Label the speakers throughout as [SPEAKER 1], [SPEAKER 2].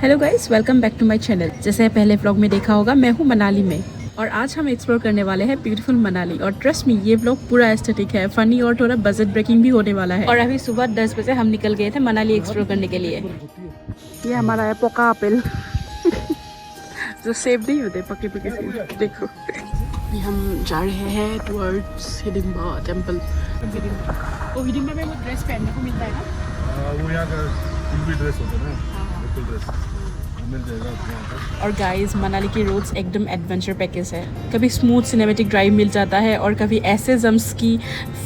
[SPEAKER 1] Hello guys, welcome back to my channel. जैसे पहले vlog में देखा होगा, मैं हूँ मनाली में और आज हम एक्सप्लोर करने वाले हैं ब्यूटीफुल मनाली। और ट्रस्ट मी, ये व्लॉग पूरा एस्थेटिक है, फनी और थोड़ा बजट ब्रेकिंग भी होने वाला है। और अभी सुबह 10 बजे हम निकल गए थे मनाली एक्सप्लोर करने के लिए। ये हमारा है पोका एप्पल जो सेब नहीं होते, पके पके सेब। देखो अभी हम जा रहे हैं टुवर्ड्स हिडिंबा टेम्पल। हिडिंबा में वो ड्रेस पहनने को मिलता है ना,
[SPEAKER 2] वो यहाँ का यूपी ड्रेस होता है ना, लोकल ड्रेस मिल जाएगा वहाँ पर।
[SPEAKER 1] और गाइस, मनाली की रोड्स एकदम एडवेंचर पैकेज है। कभी स्मूथ सिनेमेटिक ड्राइव मिल जाता है और कभी ऐसे जम्प्स की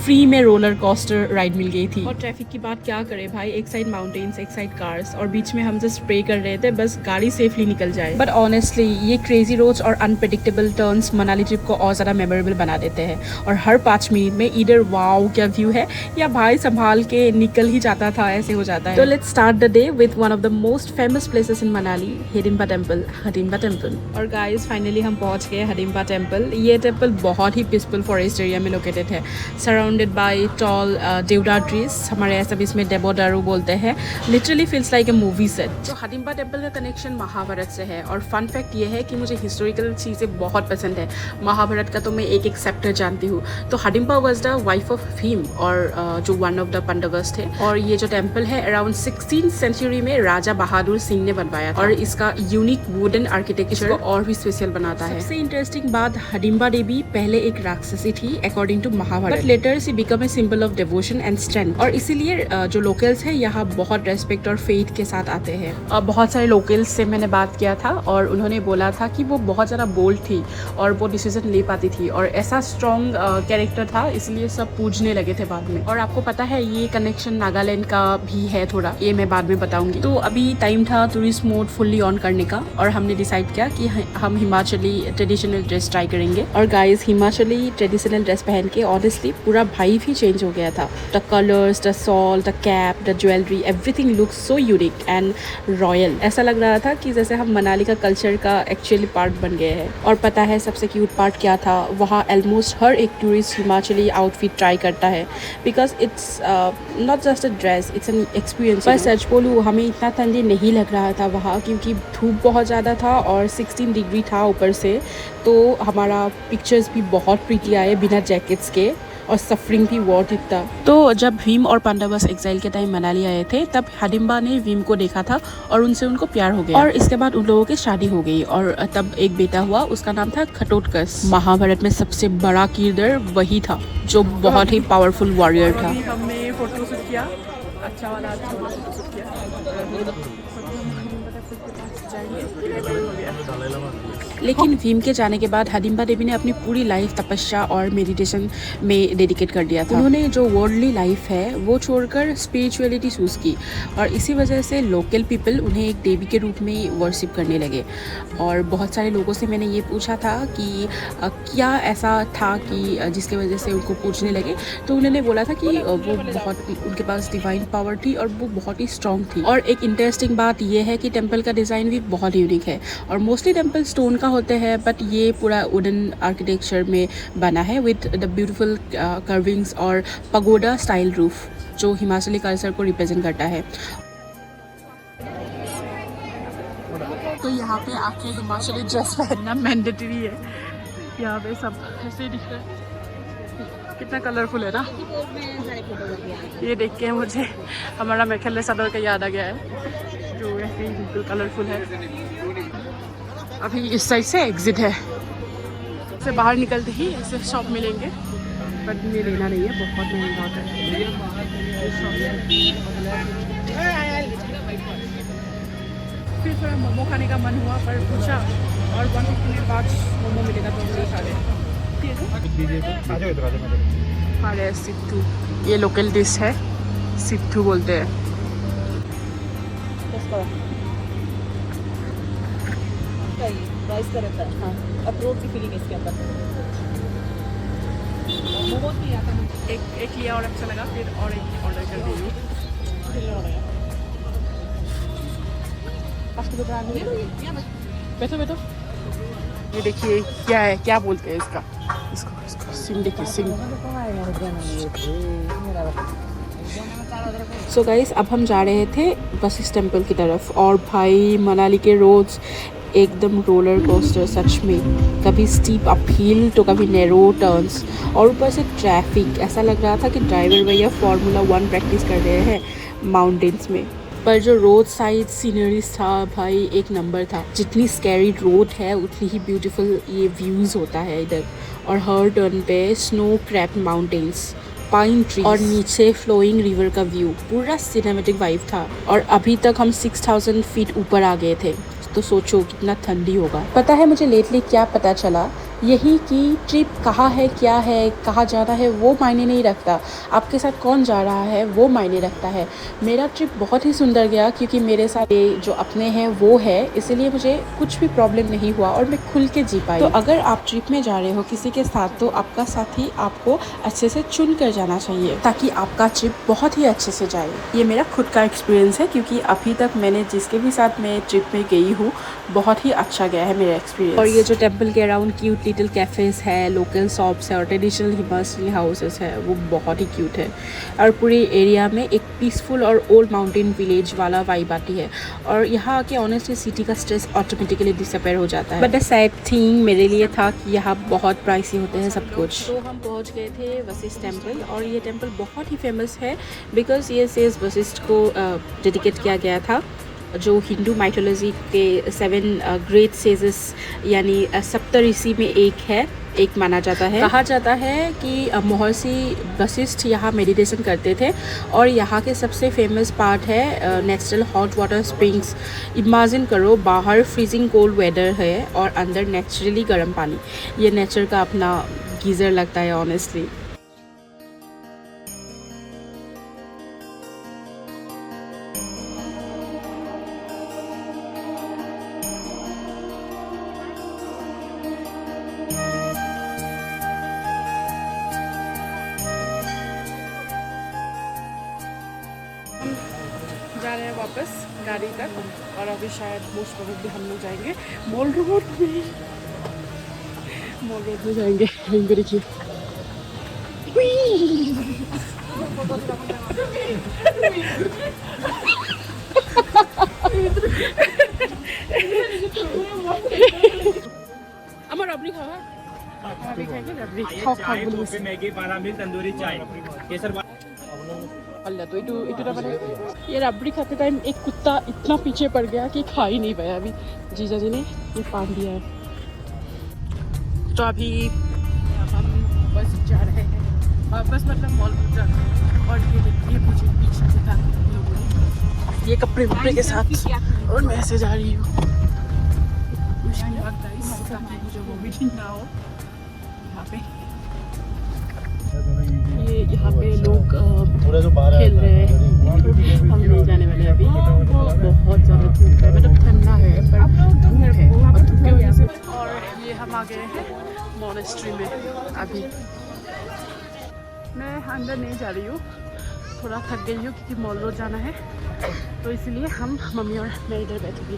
[SPEAKER 1] फ्री में रोलर कोस्टर राइड मिल गई थी। और ट्रैफिक की बात क्या करें भाई, एक साइड माउंटेन्स, एक साइड कार्स और बीच में हम जस्ट प्रे कर रहे थे बस गाड़ी सेफली निकल जाए। बट ऑनेस्टली ये क्रेजी रोड्स और अनप्रेडिक्टेबल टर्न्स मनाली ट्रिप को और ज़्यादा मेमोरेबल बना देते हैं। और हर 5 मिनट में इधर वाओ क्या व्यू है या भाई संभाल के निकल ही जाता था, ऐसे हो जाता है। तो let's start the day with one of the most famous places in Manali, Hidimba temple. और गाइस फाइनली हम पहुंच गए हिडिंबा टेम्पल। ये टेम्पल बहुत ही पीसफुल फॉरेस्ट एरिया में लोकेटेड है, सराउंडेड बाय टॉल देवदार ट्रीज। हमारे ऐसा भी इसमें देवदारू बोलते हैं। Literally feels like a movie set. तो हिडिंबा टेम्पल का कनेक्शन महाभारत से है। और फन फैक्ट ये है कि मुझे हिस्टोरिकल चीज़ें बहुत पसंद है। महाभारत का तो मैं एक एक चैप्टर जानती हूँ। तो Hidimba was the wife of Bhim और जो वन ऑफ द पांडवस थे। और ये जो टेम्पल है अराउंड 16th सेंचुरी में राजा बहादुर सिंह ने बनवाया था। और इसका यूनिक वुडन आर्किटेक्चर को और भी स्पेशल बनाता है। सबसे इंटरेस्टिंग बात, हिडिंबा देवी पहले एक राक्षसी थी according to Mahabharata, but later she become a symbol of devotion and strength. और इसीलिए जो लोकल्स हैं यहाँ बहुत रेस्पेक्ट और फेथ के साथ आते हैं। बहुत सारे लोकल्स से मैंने बात किया था और उन्होंने बोला था कि वो बहुत ज़्यादा बोल्ड थी और वो डिसीजन ले पाती थी और ऐसा स्ट्रॉन्ग कैरेक्टर था, इसलिए सब पूजने लगे थे बाद में। और आपको पता है ये कनेक्शन नागालैंड का भी है थोड़ा, ये मैं बाद में बताऊंगी। तो अभी टाइम था टूरिस्ट मोड फुल्ली ऑन करने का और हमने डिसाइड किया कि हम हिमाचली ट्रेडिशनल ड्रेस ट्राई करेंगे। और गाइस, हिमाचली ट्रेडिशनल ड्रेस पहन के ऑनेस्टली पूरा वाइब ही चेंज हो गया था। The colours, the salt, the cap, the jewellery, everything looks so unique and royal. ऐसा लग रहा था कि जैसे हम मनाली का कल्चर का एक्चुअली पार्ट बन गए हैं। और पता है सबसे क्यूट पार्ट क्या था? वहाँ ऑलमोस्ट हर एक टूरिस्ट हिमाचली आउटफिट ट्राई करता है, because it's not just a dress, it's an experience. पर सच बोलूँ, हमें इतना ठंडी नहीं लग रहा था वहाँ, क्योंकि धूप बहुत ज़्यादा था और 16 डिग्री था ऊपर से। तो हमारा पिक्चर्स भी बहुत प्रीटी आए बिना जैकेट्स के और सफरिंग भी बहुत इतना। तो जब भीम और पांडवस एग्जाइल के टाइम मनाली आए थे, तब हिडिंबा ने भीम को देखा था और उनसे उनको प्यार हो गया। और इसके बाद उन लोगों की शादी हो गई और तब एक बेटा हुआ, उसका नाम था घटोत्कच। महाभारत में सबसे बड़ा किरदार वही था, जो बहुत ही पावरफुल वॉरियर था। हमने फोटो शूट किया, अच्छा वाला फोटो शूट किया। लेकिन भीम के जाने के बाद हिडिंबा देवी ने अपनी पूरी लाइफ तपस्या और मेडिटेशन में डेडिकेट कर दिया था। उन्होंने जो वर्ल्डली लाइफ है वो छोड़कर स्पिरिचुअलिटी चूज़ की और इसी वजह से लोकल पीपल उन्हें एक देवी के रूप में वर्शिप करने लगे। और बहुत सारे लोगों से मैंने ये पूछा था कि क्या ऐसा था कि जिसकी वजह से उनको पूछने लगे, तो उन्होंने बोला था कि वो बहुत, उनके पास डिवाइन पावर थी और वो बहुत ही स्ट्रॉन्ग थी। और एक इंटरेस्टिंग बात यह है कि टेम्पल का डिज़ाइन भी बहुत यूनिक है और मोस्टली टेम्पल स्टोन का होते हैं, बट ये पूरा वुडन आर्किटेक्चर में बना है विद द ब्यूटीफुल कर्विंग्स और पगोडा स्टाइल रूफ, जो हिमाचली कल्चर को रिप्रेजेंट करता है। तो यहाँ पे आके हिमाचली ड्रेस पहनना मैंडेटरी है। यहाँ पे सब ऐसे दिख रहा है, कितना कलरफुल है ना। ये देख के मुझे हमारा मेखले चादर का याद आ गया है, जो ऐसे बिल्कुल कलरफुल है। अभी इस साइड से एग्जिट है, से बाहर निकलते ही ऐसे शॉप मिलेंगे, बट ये लेना नहीं है, बहुत महंगा होता है। फिर थोड़ा मोमो खाने का मन हुआ, पर पूछा और 150 मिनट बाद मोमो मिलेगा तो हम खा लें। अरे सिद्धू, ये लोकल डिश है, सिद्धू बोलते हैं।
[SPEAKER 3] राइस का रहता है, हाँ, अखरोट की फीलिंग इसके अंदर। मोमोज नहीं आता मुझे।
[SPEAKER 1] एक लिया और अच्छा लगा, फिर और एक ऑर्डर कर दी। बैठो बैठो। ये देखिए क्या है, क्या बोलते हैं इसका, इसको सिंग देखिए, सिंग। सो गाइस अब हम जा रहे थे वशिष्ठ टेम्पल की तरफ और भाई मनाली के रोड्स एकदम रोलर कोस्टर सच में, कभी स्टीप अपहिल तो कभी नैरो टर्न्स और ऊपर से ट्रैफिक। ऐसा लग रहा था कि ड्राइवर भैया फार्मूला 1 प्रैक्टिस कर रहे हैं माउंटेन्स में। पर जो रोड साइड सीनरीज था भाई एक नंबर था। जितनी स्कैरी रोड है उतनी ही ब्यूटीफुल ये व्यूज़ होता है इधर। और हर टर्न पे स्नो क्रैप माउंटेन्स, पाइन ट्री और नीचे फ्लोइंग रिवर का व्यू, पूरा सिनेमैटिक वाइब था। और अभी तक हम 6000 फीट ऊपर आ गए थे, तो सोचो कितना ठंडी होगा। पता है मुझे लेटली क्या पता चला, यही कि ट्रिप कहाँ है, क्या है, कहाँ जाना है वो मायने नहीं रखता, आपके साथ कौन जा रहा है वो मायने रखता है। मेरा ट्रिप बहुत ही सुंदर गया क्योंकि मेरे साथ ये जो अपने हैं वो है, इसलिए मुझे कुछ भी प्रॉब्लम नहीं हुआ और मैं खुल के जी पाई। तो अगर आप ट्रिप में जा रहे हो किसी के साथ तो आपका साथी आपको अच्छे से चुन कर जाना चाहिए ताकि आपका ट्रिप बहुत ही अच्छे से जाए। ये मेरा खुद का एक्सपीरियंस है क्योंकि अभी तक मैंने जिसके भी साथ मैं ट्रिप में गई हूँ बहुत ही अच्छा गया है मेरा एक्सपीरियंस। और ये जो टेम्पल के अराउंड क्यूट लिटिल कैफ़ेज़ है, लोकल शॉप्स है और ट्रेडिशनल हिमाचली हाउसेस है वो बहुत ही क्यूट है। और पूरे एरिया में एक पीसफुल और ओल्ड माउंटेन विलेज वाला वाइब आती है और यहाँ आके ऑनेस्टली सिटी का स्ट्रेस ऑटोमेटिकली डिसअपेयर हो जाता है। बट द सैड थिंग मेरे लिए था कि यहाँ बहुत प्राइसी होते हैं सब कुछ। तो हम पहुँच गए थे वशिष्ठ टेम्पल और ये टेम्पल बहुत ही फेमस है बिकॉज ये सेज वशिष्ठ को डेडिकेट किया गया था, जो हिंदू माइथोलॉजी के 7 ग्रेट सेजेस यानी सप्तऋषि में एक माना जाता है। कहा जाता है कि महर्षि वशिष्ठ यहाँ मेडिटेशन करते थे और यहाँ के सबसे फेमस पार्ट है natural hot water springs. Imagine करो बाहर फ्रीजिंग कोल्ड वेदर है और अंदर नेचुरली गर्म पानी। ये नेचर का अपना गीज़र लगता है ऑनेस्टली। जा रहे हैं वापस गाड़ी तक और अभी शायद मोस्ट प्रोबेबली हम लोग जाएंगे मॉल रोड में जाएंगे। इनको देखिए আমার রাবড়ি খাওয়া রাবড়ি খাएंगे রাবড়ি খাও बोलिए मैगी 12 मिनट तंदूरी चाय केसर अल्लाह। तो इतना मैंने ये रबड़ी खाते टाइम एक कुत्ता इतना पीछे पड़ गया कि खा ही नहीं पाया। अभी जीजा जी ने ये पान दिया है। तो अभी हम बस जा रहे हैं वापस, मतलब मॉल जा रहे हैं। और ये देखिए मुझे पीछे से था लोगों ने ये कपड़े वपड़े के साथ और मैं ऐसे जा रही हूँ। जो वो भी ठीक ना हो यहाँ पे, ये यहाँ पे लोग खेल रहे हैं। हम नहीं जाने वाले अभी, बहुत ज़्यादा धूप है, मतलब ठंडा है पर धूप है और धूप की वजह से। और ये हम आ गए हैं मोनेस्ट्री में। अभी मैं अंदर नहीं जा रही हूँ, थोड़ा थक गई हूँ क्योंकि मॉल रोड जाना है, तो इसलिए हम मम्मी और मैं इधर बैठेंगी।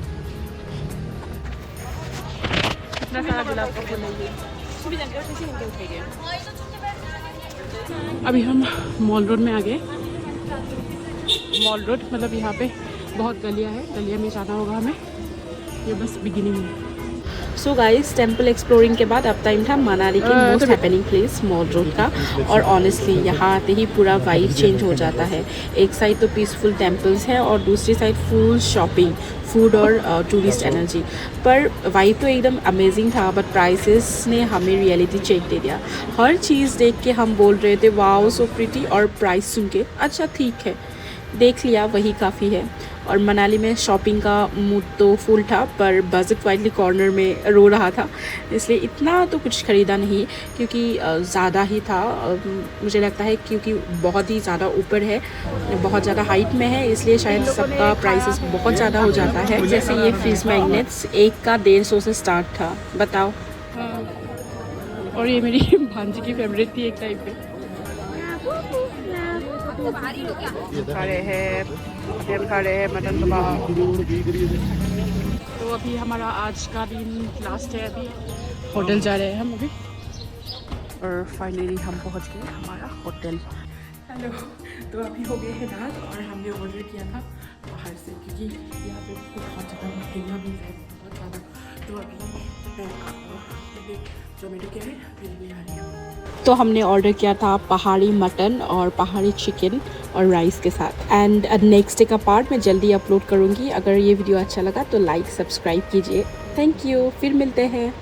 [SPEAKER 1] इतना सारा गुलाब का फूल है। अभी हम मॉल रोड में आ गए। मॉल रोड मतलब यहाँ पे बहुत गलियाँ हैं, गलियाँ में जाना होगा हमें। ये बस बिगिनिंग है। सो गाइस टेम्पल एक्सप्लोरिंग के बाद अब टाइम था मनाली के most happening place mall road का। और ऑनेस्टली यहाँ आते ही पूरा वाइब चेंज हो जाता है। एक साइड तो पीसफुल टेम्पल्स हैं और दूसरी साइड फुल शॉपिंग, फूड और टूरिस्ट एनर्जी। पर वाइब तो एकदम अमेजिंग था, बट प्राइसेस ने हमें रियलिटी चेक दे दिया। हर चीज़ देख के हम बोल रहे थे वाओ सो प्रिटी, और प्राइस सुन के अच्छा ठीक है देख लिया वही काफ़ी है। और मनाली में शॉपिंग का मूड तो फुल था, पर बजट वाइडली कॉर्नर में रो रहा था, इसलिए इतना तो कुछ ख़रीदा नहीं क्योंकि ज़्यादा ही था। मुझे लगता है क्योंकि बहुत ही ज़्यादा ऊपर है, बहुत ज़्यादा हाइट में है, इसलिए शायद सबका प्राइसेस बहुत ज़्यादा हो जाता है। जैसे ये फ्रिज मैग्नेट्स एक का 150 से स्टार्ट था, बताओ। और ये मेरी भांजी की फेवरेट थी एक टाइप पे। खा रहे हैं मटन कबाब। तो अभी हमारा आज का दिन लास्ट है, अभी होटल जा रहे हैं हम अभी। और फाइनली हम पहुंच गए हमारा होटल। हेलो, तो अभी हो गए हैं रात और हमने ऑर्डर किया था बाहर से, क्योंकि यहाँ पे बहुत ज़्यादा महंगा भी है, बहुत ज़्यादा। तो अभी मैं जोमेटो के डिलीवरी आ रही है। तो हमने ऑर्डर किया था पहाड़ी मटन और पहाड़ी चिकन और राइस के साथ। एंड नेक्स्ट डे का पार्ट मैं जल्दी अपलोड करूँगी। अगर ये वीडियो अच्छा लगा तो लाइक सब्सक्राइब कीजिए। थैंक यू, फिर मिलते हैं।